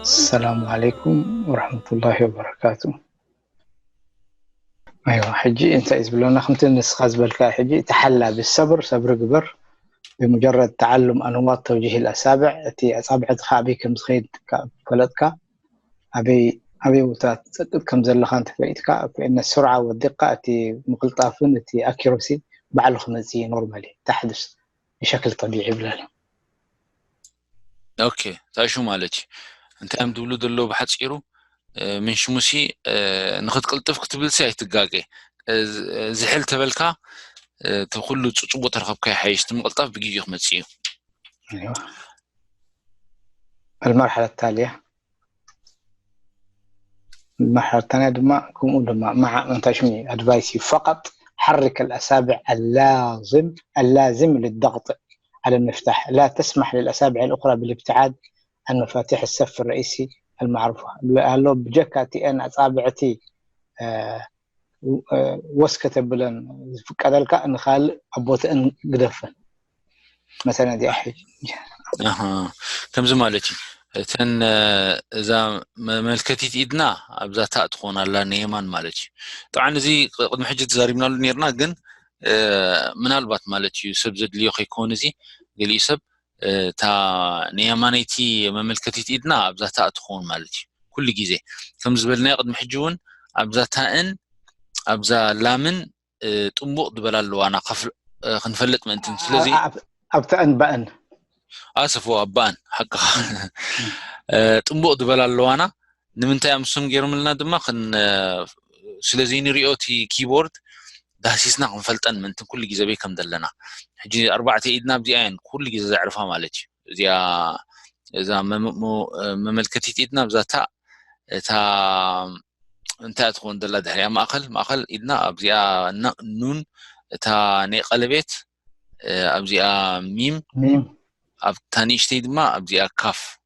السلام عليكم ورحمة الله وبركاته. أيوة حجي أنت إزبلونا خمت النسخة زبالك حجي تحلى بالصبر صبر قبر بمجرد تعلم أنماط توجيه الأصابع التي أصابع تخابي كم تخيد فلتك أبي وتات كم زلخان تفيدك فإن السرعة والدقة التي مقلطافن التي أكيروسي بعد الخمسية نورمالي تحدث بشكل طبيعي بلا اوكي تاشو مالتي انت ام دولو دلو بحصيرو من شموسي نخد قلطف كتبل سي تغاغي زحل تبلكا تخلو صصبو ترخبكا حيش تمقلطف بغيو خمصيو. أيوة. المرحلة التالية المرحلة الثانية دما مع انتشمي ادفايسي فقط حرك الأصابع اللازم للضغط على المفتاح، لا تسمح للأصابع الأخرى بالابتعاد عن مفاتيح السف الرئيسي المعروفة. لو بجكاتي أن أصابعتي وسكت بلن فكذلك أن خال أبوت أن قدفن مثلا دي أحد كم زمالتي تن اذا ملكتي ايدنا ابزاتا تكون على نيمان مالتي طبعا زي قد محجه زاريبنا نيرنا كن منالبات مالتي سبزد ليو يكون زي قال يسب تا نيمانيتي مملكتي ايدنا ابزاتا تكون مالتي كل جيزه كم زبلنا قد محجون ابزاتا ان ابزا لامن طمق دبلالو انا قفل خنفلت ما انت سلازي أبتأن بأن اسفو ابان حق طمق دبلالو انا نمنتاي امسم غيرملنا دما خن سلازي نريوتي كيبورد داسيسنا خنفلطن من كل جيزه بي كم دلنا حجي اربعه ايدنا بزيان كل جيزه زعرفها مالتي زيا اذا مملكتي ايدنا بزاتا تا انت تكون دلا دحريا ماخل ايدنا ابزيا نون تا ني قلبيت ابزيا ميم اب تانيشتي دما ابزيا كاف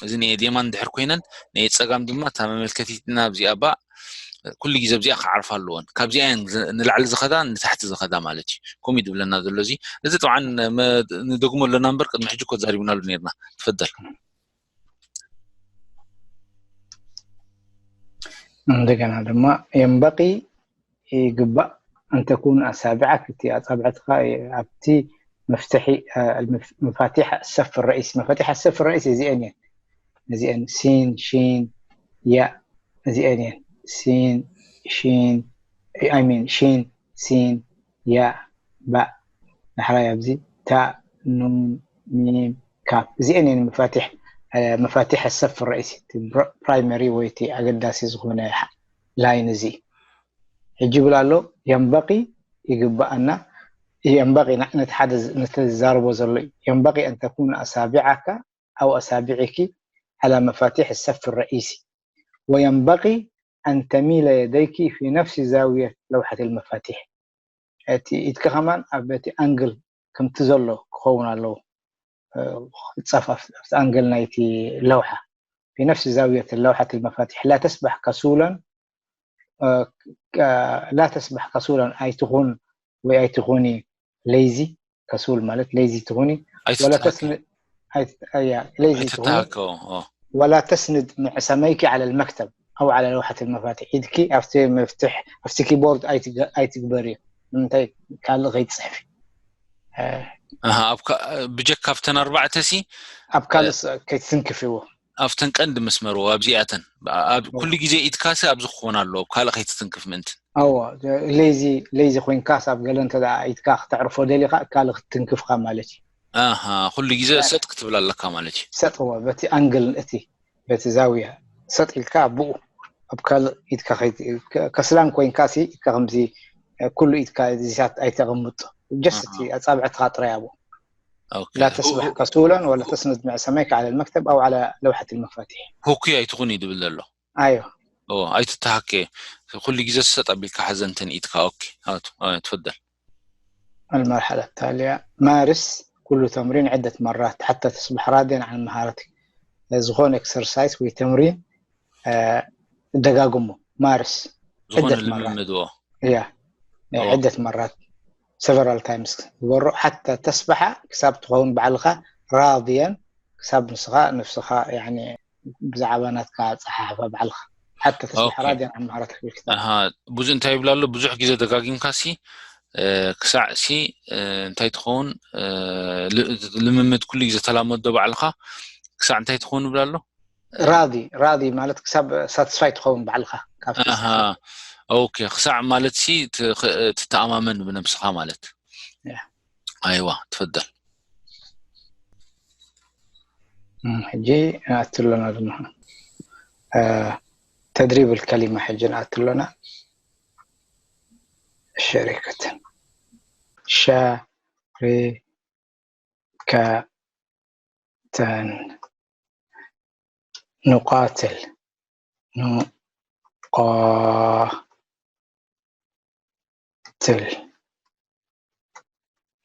اذن ديمان دحر كوينن ني صقام دما تا مملكتينا ابزيا با كل جيزه بزيا عارفه اللون كابزيا نلعل زخدان تحت زخدا مالتي كوم يدبلنا دلوزي اذا طبعا ندغمو لنا نمبر قد محجكو زاريبنا لنيرنا تفضل. عندنا لما ينبغي يجب أن تكون أصابعك أبتي مفتاحي مفاتيح الصف الرئيسي. مفاتيح الصف الرئيسي زين سين شين ياء زين سين شين شين سين ياء باء نحرا يبزي تاء نون ميم كاف زين مفاتيح الصف الرئيسي برايمري ويتي أقداسي زغونا لاين زي يجب له ينبغي نتحدث نتزارب وزرلي ينبغي أن تكون أصابعك أو أصابعك على مفاتيح الصف الرئيسي، وينبغي أن تميل يديك في نفس زاوية لوحة المفاتيح. إتكهمان أبتي أنجل كم تزلو كونا له تصفف أنجل نايتي لوحة في نفس زاوية لوحة المفاتيح. لا تسبح كسولا أي تغون وأي تغوني ليزي كسول مالت ليزي تغوني ولا تسند ليزي تغوني ولا تسند معسميك على المكتب أو على لوحة المفاتيح. إيدكي أفتي مفتاح أفتي كيبورد أي تكبري انتي كان غيت صحفي أبكى بجك كافتن 4 سي أبكى كي تنكفيو افتن قند مسمرو ابزياتن كل جيزه ايتكاسه ابزخون الله كاله خيت تنكف منت ليزي خوين كاس ابقال انت ايتكاخ تعرفوا ديلي كاله تنكف خمالتي كل جيزه صدق تبلا لك مالتي صدق هو بتي انجل اتي بتي زاويه صدق الكابو ابقال ايتكاخ كسلان كوين كاسي كغمزي كل ايتكا زيات اي تغمط جستي اصابع خاطر يا ابو أوكي. لا تسبح كسولا ولا تسند معسميك على المكتب أو على لوحة المفاتيح. هوكي أي تغني دبل الله. أيوه. أي تتحكي كل جزء ستقبلك حزنتن إيدك أوكي هاتو تفضل. المرحلة التالية مارس كل تمرين عدة مرات حتى تصبح راضيا عن مهارتك. زغون إكسرسايز وتمرين دقاقمه مارس عدة مرات. عدة مرات. several times حتى تسبح كساب تكون بعلقة راضيا كساب نفسها يعني بزعبانات كات صحافة بعلخ حتى تصبح اوكي راضيا عن مهارتك في الكتاب. بوز انت يبلالو بزح جيزة دقاقين كاسي كساع سي انتي تخون لممت كل جيزة تلامد دو بعلخا كساع انتي تخون بلالو راضي مالتك ساتسفاي تخون بعلخة كافت استخدام. اوكي خساع مالتي تتأمامن بنفسها مالت. ايوه تفضل. حجي أتلنا لنا تدريب الكلمة حجي أتلنا شركة شركة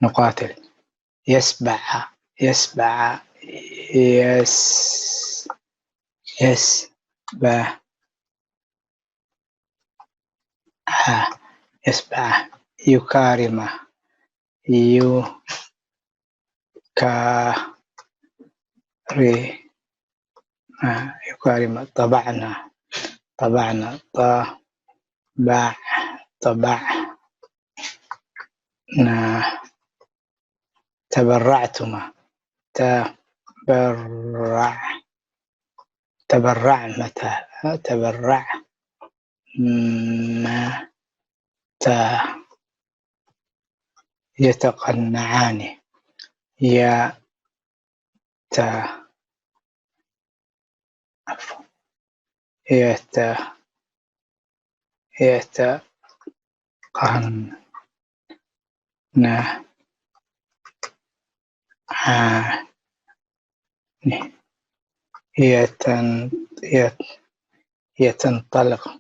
نقاتل يسبع يسبع يكارم يكارم طبعنا طبعنا تبرعتما تبرع متى يتقنعان يتقنعان يتنطلق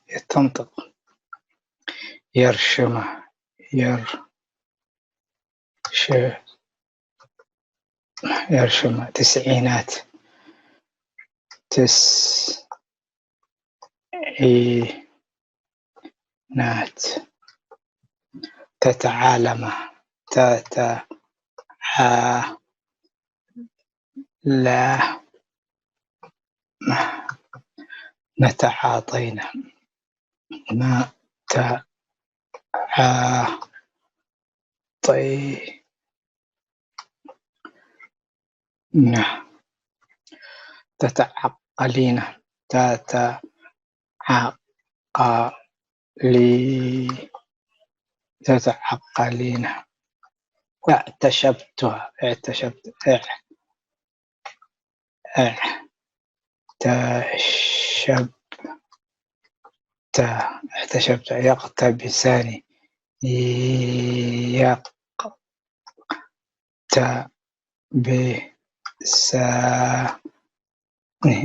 يتنطق يرشم تسعينات تتعالم لا نتعاطينا تتعقلين تتعقلين اعتشبت يقتبسان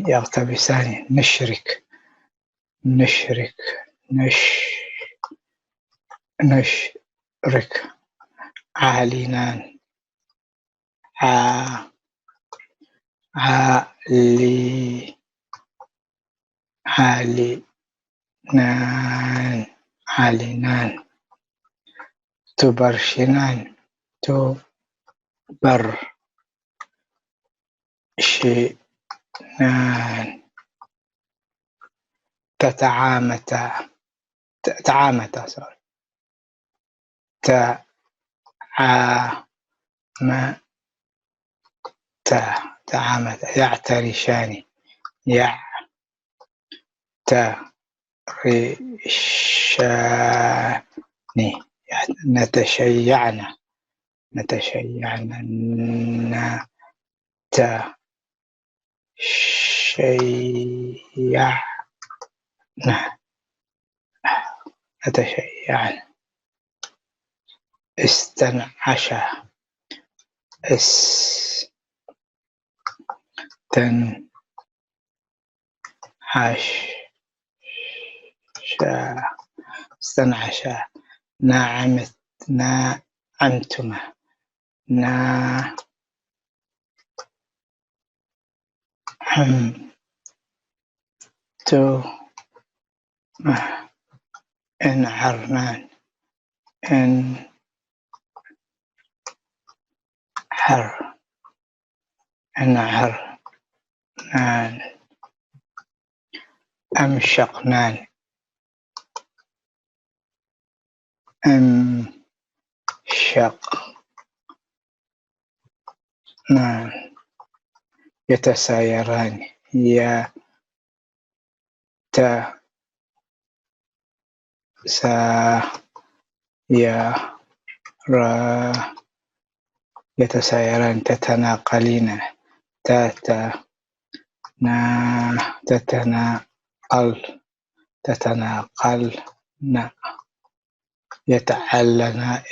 يقتبسان نشرك عالينان عالينان تبرشنان تتعامتا سوري تعامتا يعترشان يعترشان نتشيعن نتشيعن استنعش استنعش نعمتما انعرنان انعرنان أمشقنان يتسايران يتسايران تتناقلين تتناقلن يتعلعان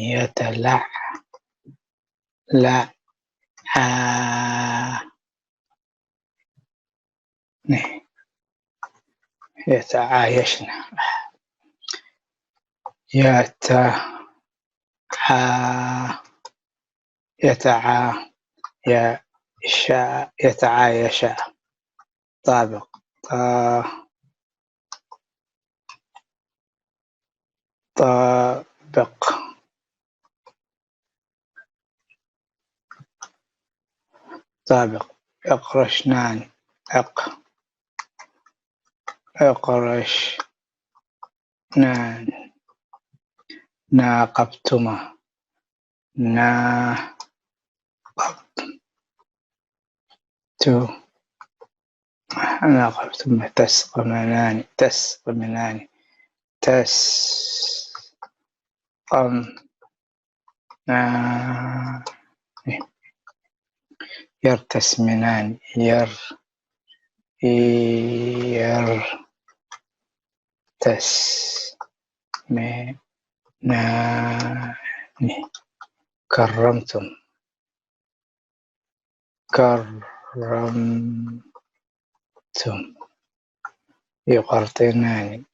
يتلعلعان يتعايشن يتعايشا طابق يقرشنان ناقبتما تسقمنان يرتسمنان كرمتم يقرطنان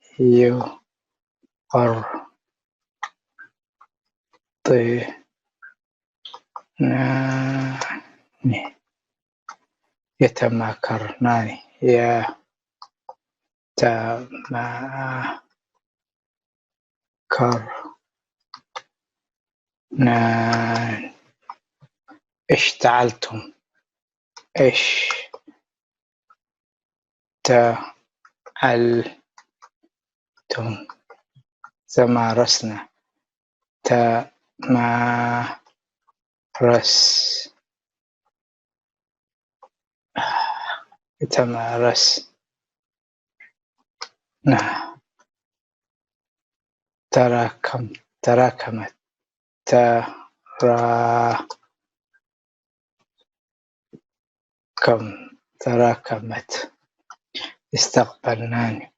يتماكرنان اشتعلتم تمارسنا تمارسنا تراكمت استقبلنان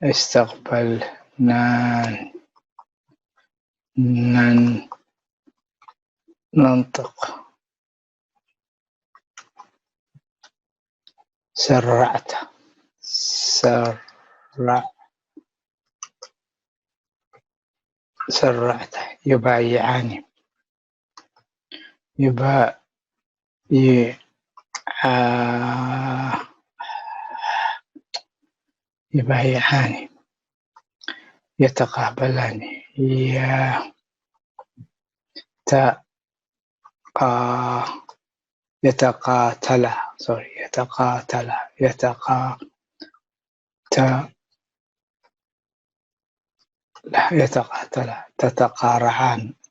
استقبلنان ننطق سرعت يبايعان يتقابلان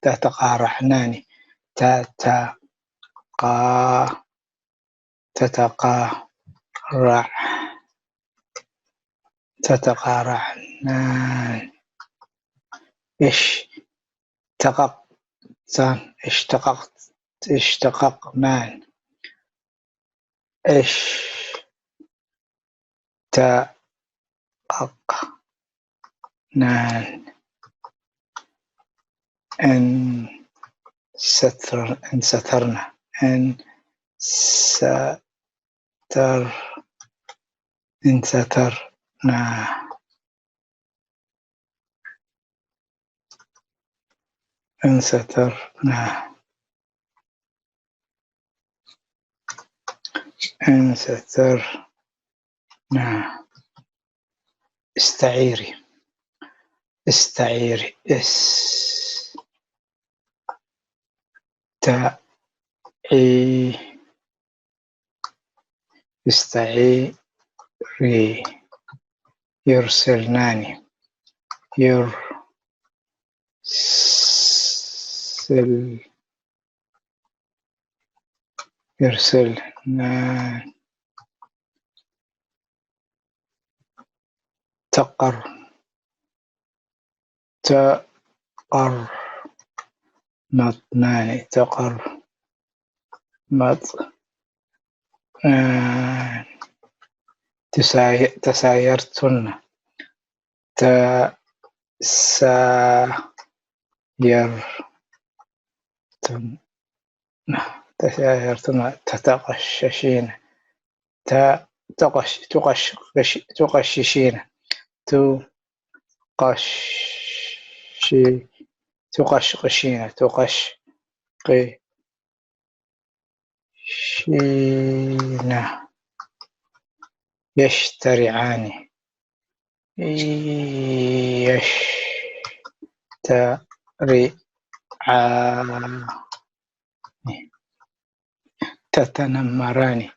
تتقارعنان تتقارعنان اشتققنان اشتققنان انسترنا انسترنا انسترنا انسترنا استعيري استعيري استعيري يرسلناني يرسلنا تقرمطناني تسايرتن تتقششين تقششين تقشقشين يشترعان يشترعان تتنمران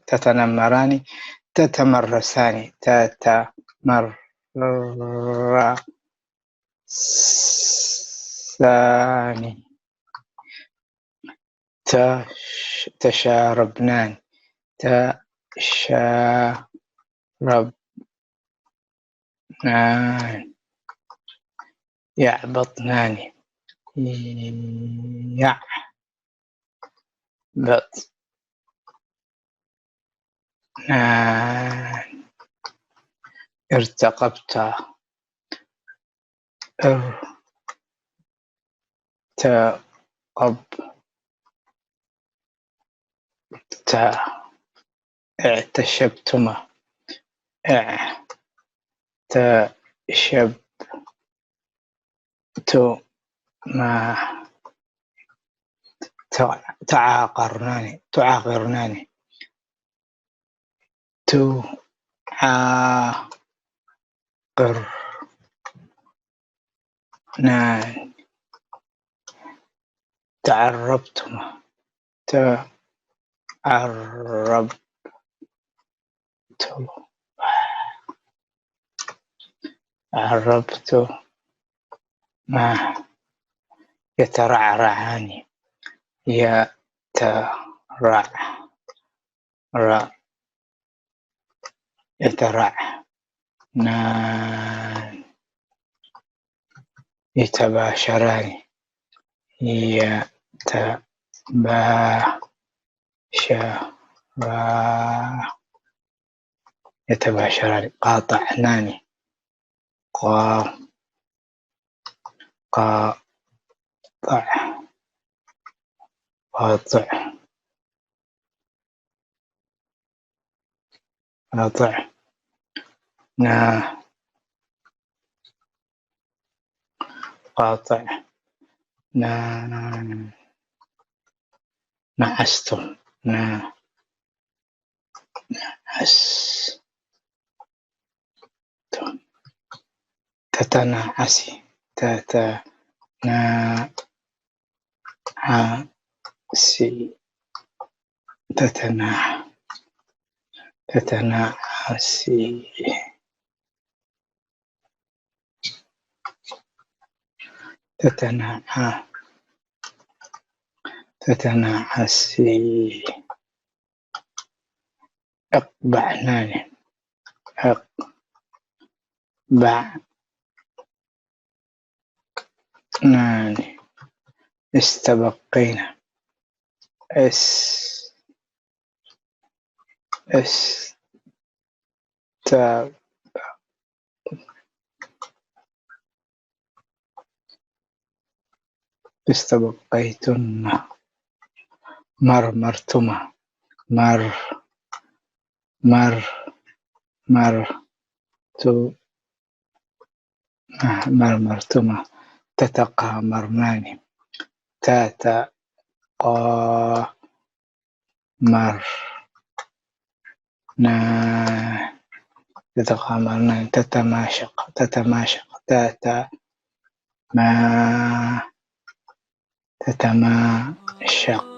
تتنمران تتمرسان تشاربنان يعبطنان ارتقبت اعتشبتما تعاقرنان تعربتما ما يترعرعان يترعنان يتباشران يتباشران قاطعنان قاطع نعستم تتنعسي تتنعسي اقبعنان استبقينا اس ت استبقيتن مرمرتما مر مر مر تو مرمرتما تتقامرنان تاتا مر نا تتقامرنان تتماشق تاتا ما تتماشق